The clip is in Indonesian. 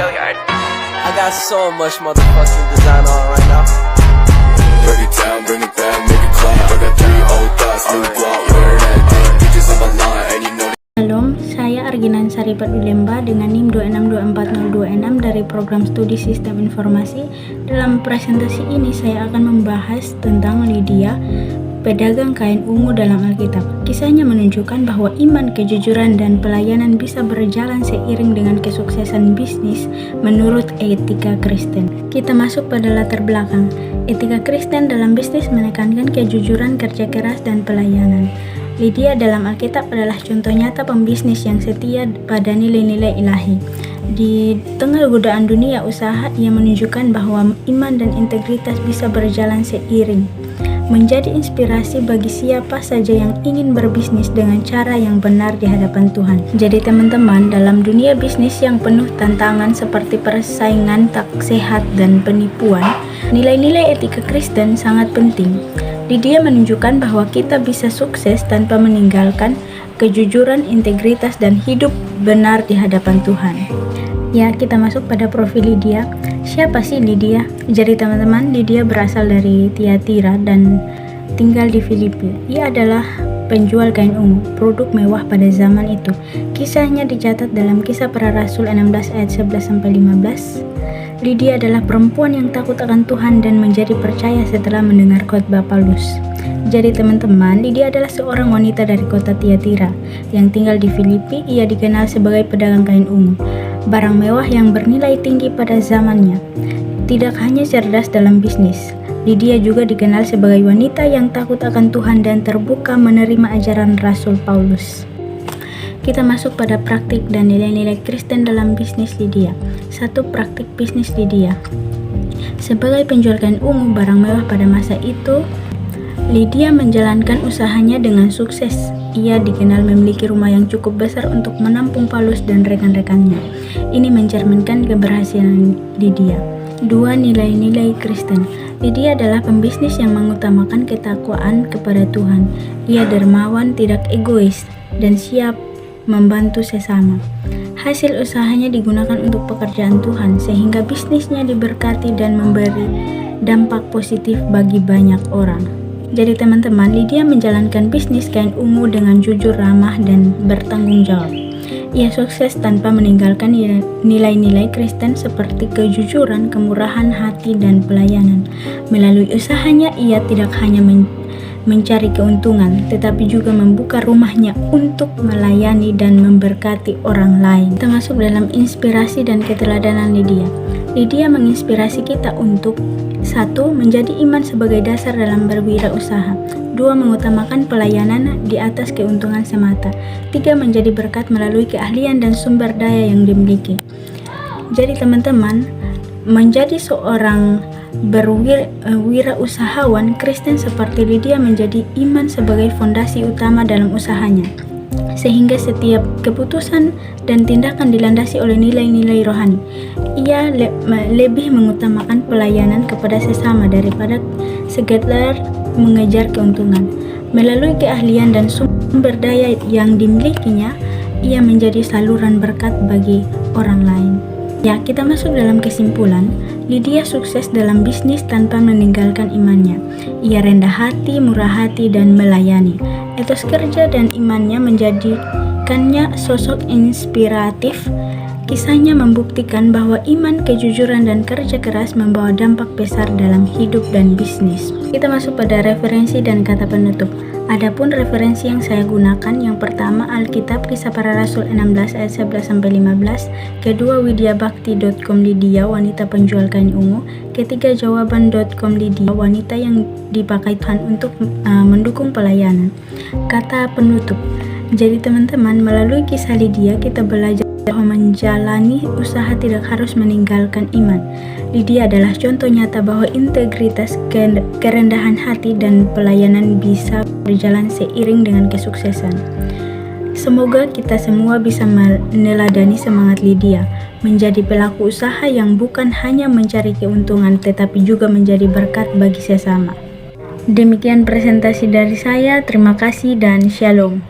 I got so much motherfucking design on right now. Break it down, bring it back, make it clap. I got 3 old thoughts, new guap, wear that thing. Bitches on my line, and you know. Shalom, saya Arginansari Padulemba dengan NIM 2624026 dari program studi Sistem Informasi. Dalam presentasi ini saya akan membahas tentang Lydia, pedagang kain ungu dalam Alkitab. Kisahnya menunjukkan bahwa iman, kejujuran, dan pelayanan bisa berjalan seiring dengan kesuksesan bisnis menurut etika Kristen. Kita masuk pada latar belakang. Etika Kristen dalam bisnis menekankan kejujuran, kerja keras, dan pelayanan. Lydia dalam Alkitab adalah contoh nyata pembisnis yang setia pada nilai-nilai ilahi. Di tengah godaan dunia usaha, ia menunjukkan bahwa iman dan integritas bisa berjalan seiring, menjadi inspirasi bagi siapa saja yang ingin berbisnis dengan cara yang benar di hadapan Tuhan. Jadi teman-teman, dalam dunia bisnis yang penuh tantangan seperti persaingan tak sehat dan penipuan, nilai-nilai etika Kristen sangat penting. Lydia menunjukkan bahwa kita bisa sukses tanpa meninggalkan kejujuran, integritas, dan hidup benar di hadapan Tuhan. Ya, kita masuk pada profil Lydia. Siapa sih Lydia? Jadi teman-teman, Lydia berasal dari Tiatira dan tinggal di Filipi. Ia adalah penjual kain ungu, produk mewah pada zaman itu. Kisahnya dicatat dalam Kisah Para Rasul 16 ayat 11-15. Lydia adalah perempuan yang takut akan Tuhan dan menjadi percaya setelah mendengar khotbah Paulus. Jadi teman-teman, Lydia adalah seorang wanita dari kota Tiatira yang tinggal di Filipi. Ia dikenal sebagai pedagang kain ungu, barang mewah yang bernilai tinggi pada zamannya. Tidak hanya cerdas dalam bisnis, Lydia juga dikenal sebagai wanita yang takut akan Tuhan dan terbuka menerima ajaran Rasul Paulus. Kita masuk pada praktik dan nilai-nilai Kristen dalam bisnis Lydia. 1. Praktik bisnis Lydia. Sebagai penjual kain ungu barang mewah pada masa itu, Lydia menjalankan usahanya dengan sukses. Ia dikenal memiliki rumah yang cukup besar untuk menampung Paulus dan rekan-rekannya. Ini mencerminkan keberhasilan Lydia. 2. Nilai-nilai Kristen. Lydia adalah pembisnis yang mengutamakan ketakwaan kepada Tuhan. Ia dermawan, tidak egois, dan siap membantu sesama. Hasil usahanya digunakan untuk pekerjaan Tuhan sehingga bisnisnya diberkati dan memberi dampak positif bagi banyak orang. Jadi teman-teman, Lydia menjalankan bisnis kain ungu dengan jujur, ramah, dan bertanggung jawab. Ia sukses tanpa meninggalkan nilai-nilai Kristen seperti kejujuran, kemurahan hati, dan pelayanan. Melalui usahanya, ia tidak hanya mencari keuntungan, tetapi juga membuka rumahnya untuk melayani dan memberkati orang lain. Kita masuk dalam inspirasi dan keteladanan Lydia. Lydia menginspirasi kita untuk 1. Menjadi iman sebagai dasar dalam berwirausaha. 2. Mengutamakan pelayanan di atas keuntungan semata. 3. Menjadi berkat melalui keahlian dan sumber daya yang dimiliki. Jadi teman-teman, menjadi seorang berwirausahawan Kristen seperti Lydia menjadi iman sebagai fondasi utama dalam usahanya, sehingga setiap keputusan dan tindakan dilandasi oleh nilai-nilai rohani. Ia lebih mengutamakan pelayanan kepada sesama daripada sekedar mengejar keuntungan. Melalui keahlian dan sumber daya yang dimilikinya, ia menjadi saluran berkat bagi orang lain. Ya, kita masuk dalam kesimpulan. Lydia sukses dalam bisnis tanpa meninggalkan imannya. Ia rendah hati, murah hati, dan melayani. Etos kerja dan imannya menjadikannya sosok inspiratif. Kisahnya membuktikan bahwa iman, kejujuran, dan kerja keras membawa dampak besar dalam hidup dan bisnis. Kita masuk pada referensi dan kata penutup. Adapun referensi yang saya gunakan, yang pertama Alkitab Kisah Para Rasul 16 ayat 11-15, kedua widyabakti.com Lydia, wanita penjual kain ungu, ketiga jawaban.com Lydia, wanita yang dipakai Tuhan untuk mendukung pelayanan. Kata penutup. Jadi teman-teman, melalui kisah Lydia kita belajar bahwa menjalani usaha tidak harus meninggalkan iman. Lydia adalah contoh nyata bahwa integritas, kerendahan hati, dan pelayanan bisa berjalan seiring dengan kesuksesan. Semoga kita semua bisa meneladani semangat Lydia, menjadi pelaku usaha yang bukan hanya mencari keuntungan tetapi juga menjadi berkat bagi sesama. Demikian presentasi dari saya, terima kasih dan shalom.